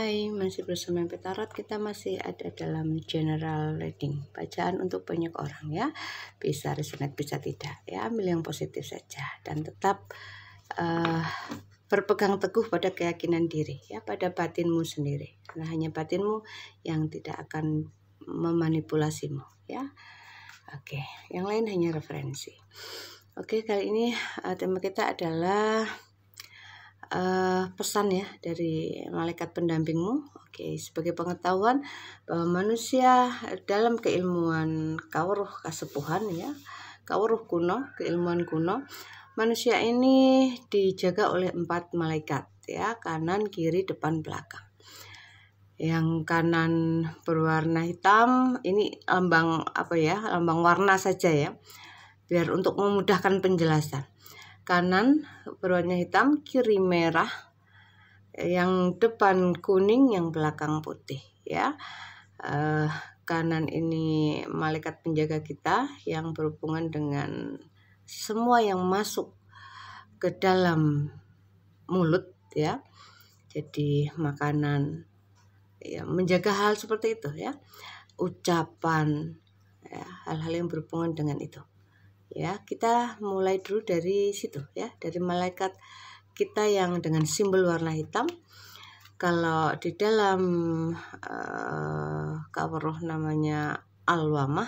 Hai, masih bersama MP Tarot. Kita masih ada dalam general reading, bacaan untuk banyak orang ya. Bisa resonate, bisa tidak ya. Ambil yang positif saja dan tetap berpegang teguh pada keyakinan diri ya, pada batinmu sendiri. Karena hanya batinmu yang tidak akan memanipulasimu ya. Oke, yang lain hanya referensi. Oke, kali ini tema kita adalah pesan ya dari malaikat pendampingmu. Oke, sebagai pengetahuan bahwa manusia dalam keilmuan kawruh kasepuhan ya, kawruh kuno, keilmuan kuno, manusia ini dijaga oleh 4 malaikat ya, kanan, kiri, depan, belakang. Yang kanan berwarna hitam, ini lambang apa ya, lambang warna saja ya, biar untuk memudahkan penjelasan. Kanan berwarna hitam, kiri merah, yang depan kuning, yang belakang putih ya. Kanan ini malaikat penjaga kita yang berhubungan dengan semua yang masuk ke dalam mulut ya. Jadi makanan ya, menjaga hal seperti itu ya, ucapan ya, hal-hal yang berhubungan dengan itu. Ya, kita mulai dulu dari situ ya, dari malaikat kita yang dengan simbol warna hitam. Kalau di dalam kawruh namanya Al-Wamah,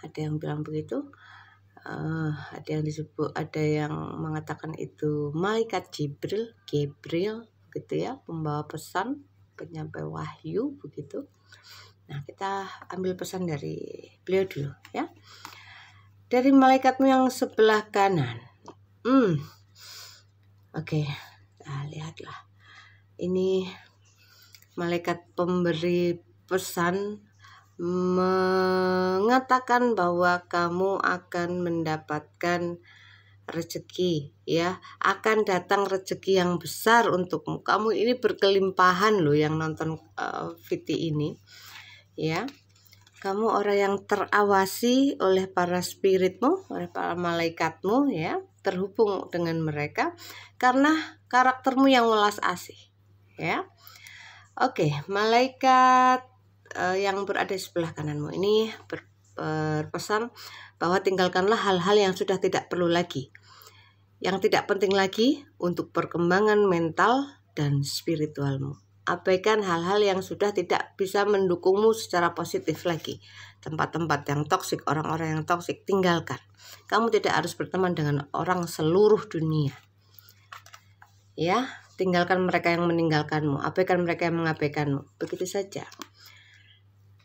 ada yang bilang begitu. Ada yang disebut, ada yang mengatakan itu malaikat Jibril gitu ya, pembawa pesan, penyampai wahyu begitu. Nah, kita ambil pesan dari beliau dulu ya. Dari malaikatmu yang sebelah kanan. Oke. Nah, lihatlah. Ini malaikat pemberi pesan mengatakan bahwa kamu akan mendapatkan rezeki ya, akan datang rezeki yang besar untukmu. Kamu ini berkelimpahan loh yang nonton video ini. Ya, kamu orang yang terawasi oleh para spiritmu, oleh para malaikatmu ya, terhubung dengan mereka karena karaktermu yang welas asih ya. Oke, malaikat yang berada di sebelah kananmu ini berpesan bahwa tinggalkanlah hal-hal yang sudah tidak perlu lagi, yang tidak penting lagi untuk perkembangan mental dan spiritualmu. Abaikan hal-hal yang sudah tidak bisa mendukungmu secara positif lagi. Tempat-tempat yang toksik, orang-orang yang toksik, tinggalkan. Kamu tidak harus berteman dengan orang seluruh dunia. Ya, tinggalkan mereka yang meninggalkanmu, abaikan mereka yang mengabaikanmu. Begitu saja.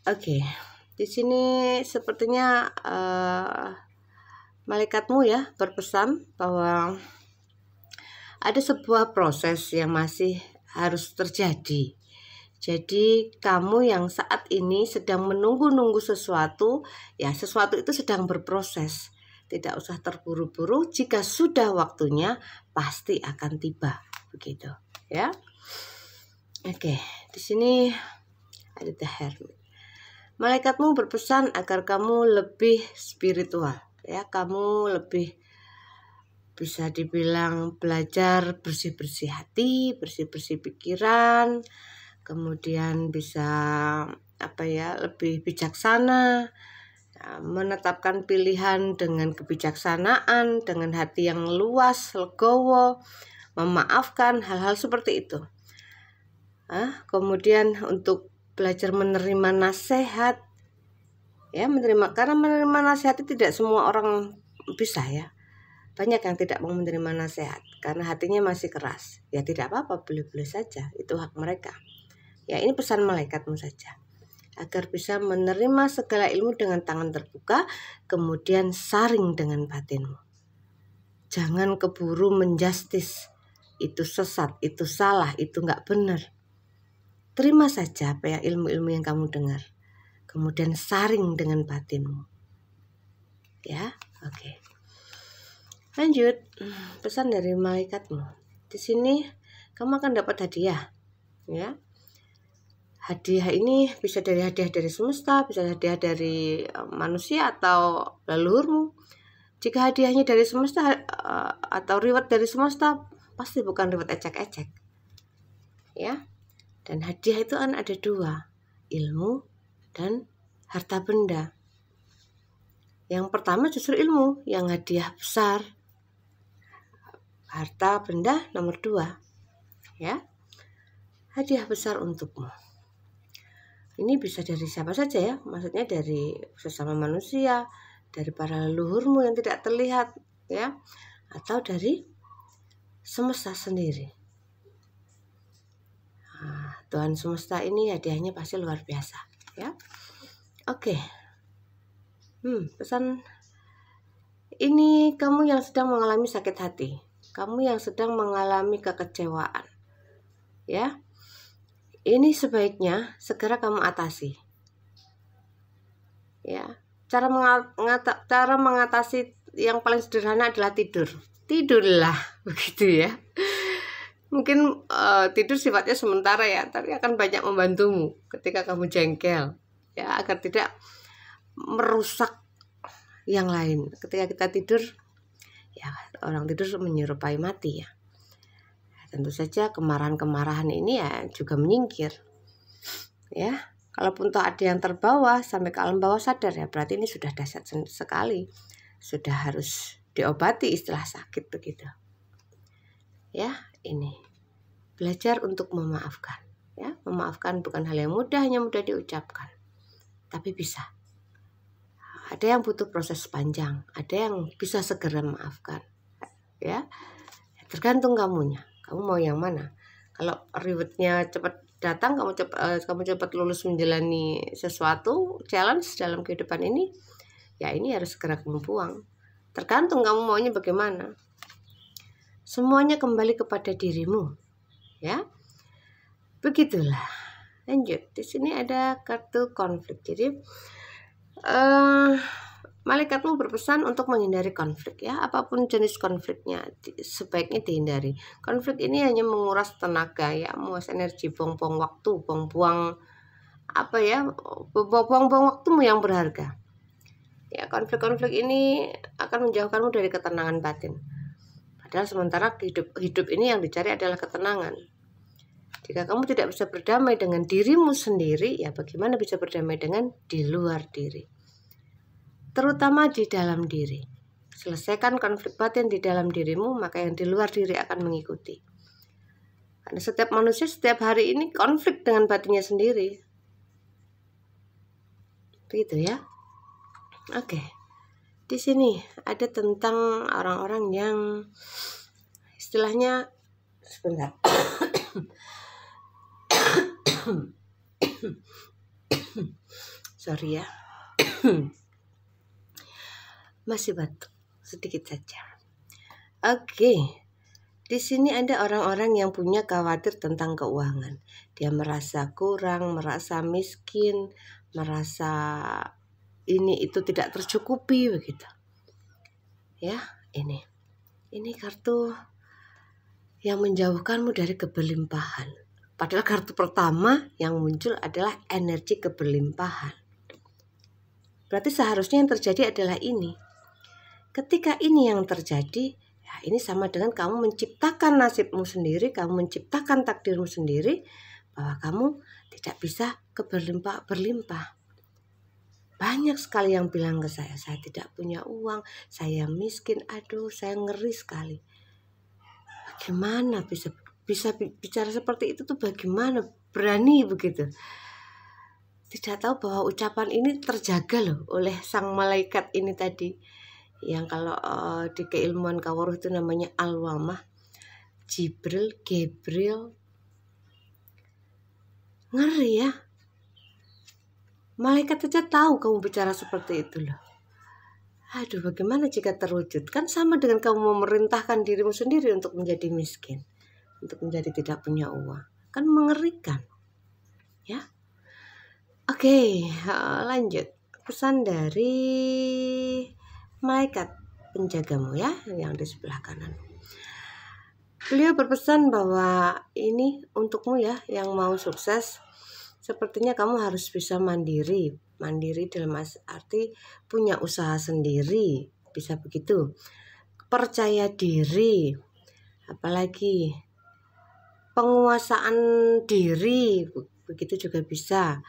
Oke, di sini sepertinya malaikatmu ya berpesan bahwa ada sebuah proses yang masih harus terjadi. Jadi kamu yang saat ini sedang menunggu-nunggu sesuatu, ya sesuatu itu sedang berproses. Tidak usah terburu-buru, jika sudah waktunya pasti akan tiba, begitu ya. Oke, di sini ada The Hermit. Malaikatmu berpesan agar kamu lebih spiritual ya, kamu lebih bisa dibilang belajar bersih-bersih hati, bersih-bersih pikiran, kemudian bisa lebih bijaksana, menetapkan pilihan dengan kebijaksanaan, dengan hati yang luas, legowo, memaafkan, hal-hal seperti itu. Kemudian untuk belajar menerima nasihat ya, karena menerima nasihat itu tidak semua orang bisa ya. Banyak yang tidak mau menerima nasihat karena hatinya masih keras. Ya tidak apa-apa, boleh-boleh saja, itu hak mereka. Ya, ini pesan malaikatmu saja, agar bisa menerima segala ilmu dengan tangan terbuka, kemudian saring dengan batinmu. Jangan keburu menjustis, itu sesat, itu salah, itu nggak benar. Terima saja apa yang ilmu-ilmu yang kamu dengar, kemudian saring dengan batinmu. Ya, oke. Lanjut, pesan dari malaikatmu. Di sini kamu akan dapat hadiah, ya. Hadiah ini bisa dari hadiah dari semesta, bisa hadiah dari manusia atau leluhurmu. Jika hadiahnya dari semesta atau reward dari semesta, pasti bukan reward ecek-ecek. ya. Dan hadiah itu kan ada dua, ilmu dan harta benda. Yang pertama justru ilmu, yang hadiah besar. Harta benda nomor 2, ya. Hadiah besar untukmu. Ini bisa dari siapa saja ya, maksudnya dari sesama manusia, dari para leluhurmu yang tidak terlihat, ya, atau dari semesta sendiri. Tuhan semesta ini hadiahnya pasti luar biasa, ya. Oke. Pesan ini, kamu yang sedang mengalami sakit hati, kamu yang sedang mengalami kekecewaan, ya. Ini sebaiknya segera kamu atasi. Ya. Cara mengatasi yang paling sederhana adalah tidur. Tidurlah, begitu ya. Mungkin tidur sifatnya sementara ya, tapi akan banyak membantumu ketika kamu jengkel, ya, agar tidak merusak yang lain. Ketika kita tidur, ya, orang tidur menyerupai mati ya. Tentu saja kemarahan-kemarahan ini ya juga menyingkir, ya. Kalaupun toh ada yang terbawa sampai ke alam bawah sadar, ya berarti ini sudah dahsyat sekali, sudah harus diobati istilah sakit begitu, ya. Ini belajar untuk memaafkan, ya. Memaafkan bukan hal yang mudah, hanya mudah diucapkan, tapi bisa. Ada yang butuh proses panjang, ada yang bisa segera memaafkan, ya. Tergantung kamunya, kamu mau yang mana. Kalau rewardnya cepat datang, kamu cepat lulus menjalani sesuatu challenge dalam kehidupan ini, ya ini harus segera kamu buang. Tergantung kamu maunya bagaimana. Semuanya kembali kepada dirimu, ya. Begitulah. Lanjut. Di sini ada kartu konflik. Jadi malaikatmu berpesan untuk menghindari konflik, ya. Apapun jenis konfliknya sebaiknya dihindari. Konflik ini hanya menguras tenaga, ya, menguras energi, buang-buang waktu, buang-buang buang-buang waktumu yang berharga. Ya, konflik-konflik ini akan menjauhkanmu dari ketenangan batin. Padahal sementara hidup ini yang dicari adalah ketenangan. Jika kamu tidak bisa berdamai dengan dirimu sendiri, ya bagaimana bisa berdamai dengan di luar diri? Terutama di dalam diri. Selesaikan konflik batin di dalam dirimu, maka yang di luar diri akan mengikuti. Karena setiap manusia setiap hari ini konflik dengan batinnya sendiri. Begitu ya. Oke. Di sini ada tentang orang-orang yang istilahnya sebentar. Sorry ya. Masih batuk sedikit saja. Oke. Di sini ada orang-orang yang punya khawatir tentang keuangan. Dia merasa kurang, merasa miskin, merasa ini itu tidak tercukupi begitu. Ya, ini kartu yang menjauhkanmu dari keberlimpahan. Padahal kartu pertama yang muncul adalah energi keberlimpahan. Berarti seharusnya yang terjadi adalah ini. Ketika ini yang terjadi, ya ini sama dengan kamu menciptakan nasibmu sendiri, kamu menciptakan takdirmu sendiri, bahwa kamu tidak bisa berlimpah. Banyak sekali yang bilang ke saya tidak punya uang, saya miskin, aduh saya ngeri sekali. Bagaimana bisa bicara seperti itu tuh, bagaimana berani begitu? Tidak tahu bahwa ucapan ini terjaga loh oleh sang malaikat ini tadi. Yang kalau di keilmuan Kawruh itu namanya Al-Wamah, Gabriel. Ngeri ya. Malaikat saja tahu kamu bicara seperti itu loh. Aduh, bagaimana jika terwujud? Kan sama dengan kamu memerintahkan dirimu sendiri untuk menjadi miskin, untuk menjadi tidak punya uang. Kan mengerikan. Ya. Oke, lanjut. Pesan dari malaikat penjagamu ya, yang di sebelah kanan. Beliau berpesan bahwa ini untukmu ya, yang mau sukses. Sepertinya kamu harus bisa mandiri dalam arti punya usaha sendiri, bisa begitu. Percaya diri, apalagi penguasaan diri, begitu juga bisa.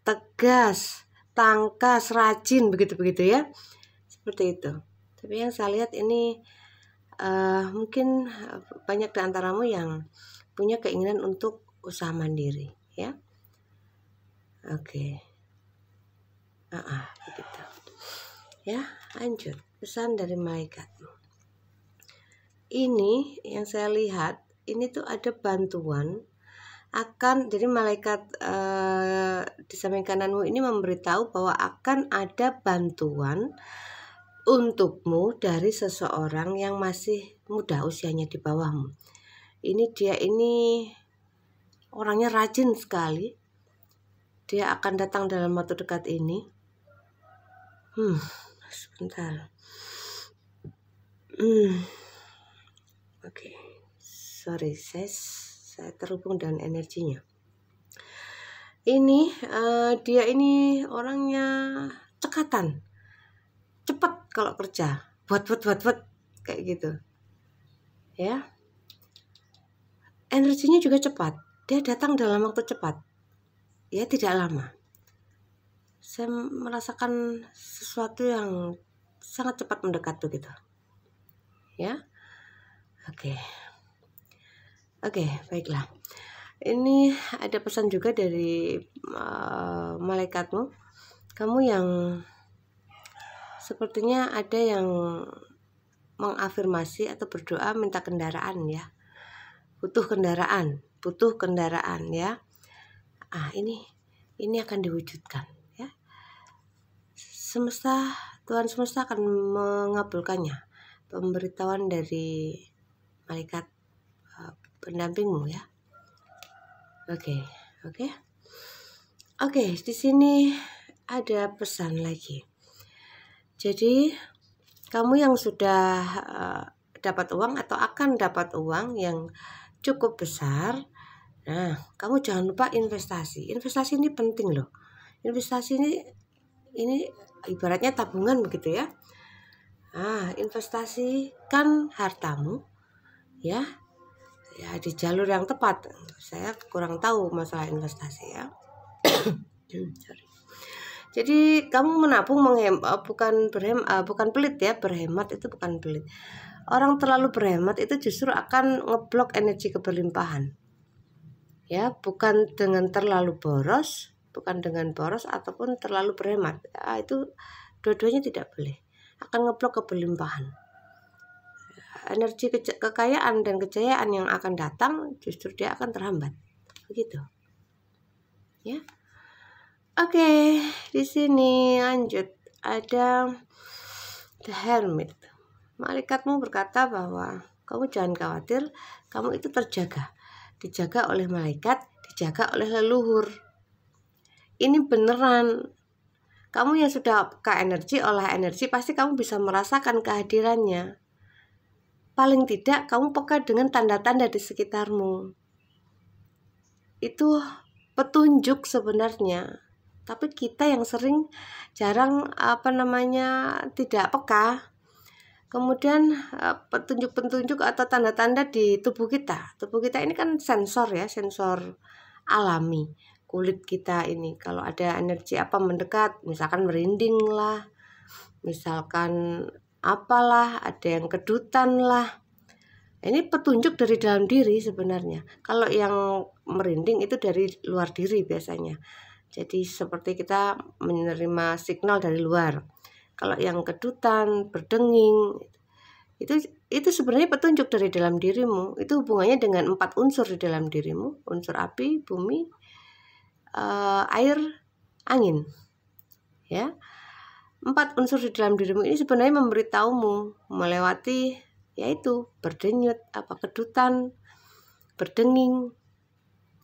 Tegas, tangkas, rajin, begitu-begitu ya. Seperti itu. Tapi yang saya lihat ini mungkin banyak di antaramu yang punya keinginan untuk usaha mandiri ya. Oke. Begitu. Ya, lanjut. Pesan dari malaikatmu. Ini yang saya lihat, ini tuh ada bantuan akan, jadi malaikat di samping kananmu ini memberitahu bahwa akan ada bantuan untukmu dari seseorang yang masih muda usianya di bawahmu. Dia ini orangnya rajin sekali. Dia akan datang dalam waktu dekat ini. Sebentar. Oke. Sorry, saya terhubung dengan energinya. Ini dia ini orangnya cekatan, cepat kalau kerja, buat kayak gitu, ya. Energinya juga cepat, dia datang dalam waktu cepat, ya tidak lama. Saya merasakan sesuatu yang sangat cepat mendekat begitu, ya. Oke, baiklah. Ini ada pesan juga dari malaikatmu. Kamu yang sepertinya ada yang mengafirmasi atau berdoa minta kendaraan ya. Butuh kendaraan ya. Ini akan diwujudkan ya. Tuhan semesta akan mengabulkannya. Pemberitahuan dari malaikat pendampingmu ya. Oke, di sini ada pesan lagi. Jadi kamu yang sudah dapat uang atau akan dapat uang yang cukup besar, nah kamu jangan lupa investasi. Investasi ini penting loh. Investasi ini ibaratnya tabungan begitu ya. Investasikan hartamu ya di jalur yang tepat. Saya kurang tahu masalah investasi ya. Jadi kamu menabung bukan pelit ya. Berhemat itu bukan pelit. Orang terlalu berhemat itu justru akan ngeblok energi keberlimpahan. Ya, bukan dengan terlalu boros, ataupun terlalu berhemat. Itu dua-duanya tidak boleh. Akan ngeblok keberlimpahan. Energi kekayaan dan kejayaan yang akan datang justru dia akan terhambat. Begitu. Ya. Oke, di sini lanjut. Ada The Hermit. Malaikatmu berkata bahwa kamu jangan khawatir, kamu itu terjaga. Dijaga oleh malaikat, dijaga oleh leluhur. Ini beneran. Kamu yang sudah peka energi, olah energi, pasti kamu bisa merasakan kehadirannya. Paling tidak kamu peka dengan tanda-tanda di sekitarmu. Itu petunjuk sebenarnya. Tapi kita yang jarang tidak peka. Kemudian petunjuk-petunjuk atau tanda-tanda di tubuh kita. Tubuh kita ini kan sensor ya, sensor alami. Kulit kita ini kalau ada energi mendekat, misalkan merinding lah, misalkan apalah, ada yang kedutan lah. Ini petunjuk dari dalam diri sebenarnya. Kalau yang merinding itu dari luar diri biasanya. Jadi seperti kita menerima signal dari luar. Kalau yang kedutan, berdenging, itu sebenarnya petunjuk dari dalam dirimu. Itu hubungannya dengan 4 unsur di dalam dirimu. Unsur api, bumi, air, angin. Ya. 4 unsur di dalam dirimu ini sebenarnya memberitahumu melewati yaitu berdenyut, kedutan, berdenging.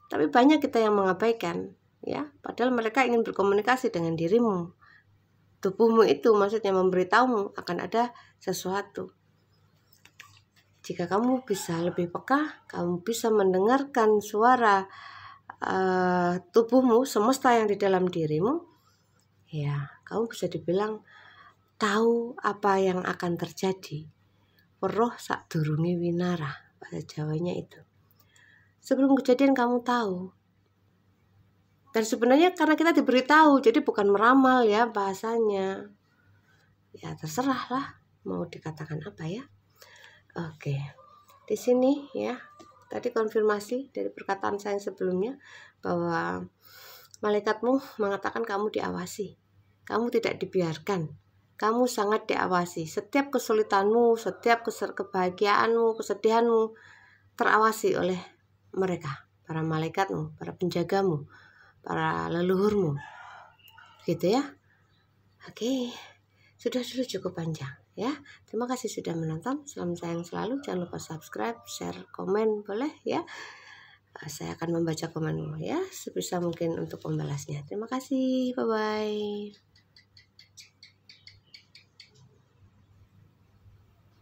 Tapi banyak kita yang mengabaikan. Ya, padahal mereka ingin berkomunikasi dengan dirimu. Tubuhmu itu maksudnya memberitahumu akan ada sesuatu. Jika kamu bisa lebih peka, kamu bisa mendengarkan suara tubuhmu, semesta yang di dalam dirimu, ya, kamu bisa dibilang tahu apa yang akan terjadi. Weruh sadurunge winarah, bahasa Jawanya itu. Sebelum kejadian kamu tahu. Dan sebenarnya karena kita diberitahu, jadi bukan meramal ya bahasanya. Ya terserah lah mau dikatakan apa ya. Oke. Di sini ya, tadi konfirmasi dari perkataan saya sebelumnya bahwa malaikatmu mengatakan kamu diawasi. Kamu tidak dibiarkan. Kamu sangat diawasi. Setiap kesulitanmu, setiap kebahagiaanmu, kesedihanmu terawasi oleh mereka, para malaikatmu, para penjagamu, para leluhurmu. Gitu ya. Oke. Sudah dulu cukup panjang ya. Terima kasih sudah menonton. Salam sayang selalu. Jangan lupa subscribe, share, komen boleh ya. Saya akan membaca komenmu ya sebisa mungkin untuk membalasnya. Terima kasih. Bye bye.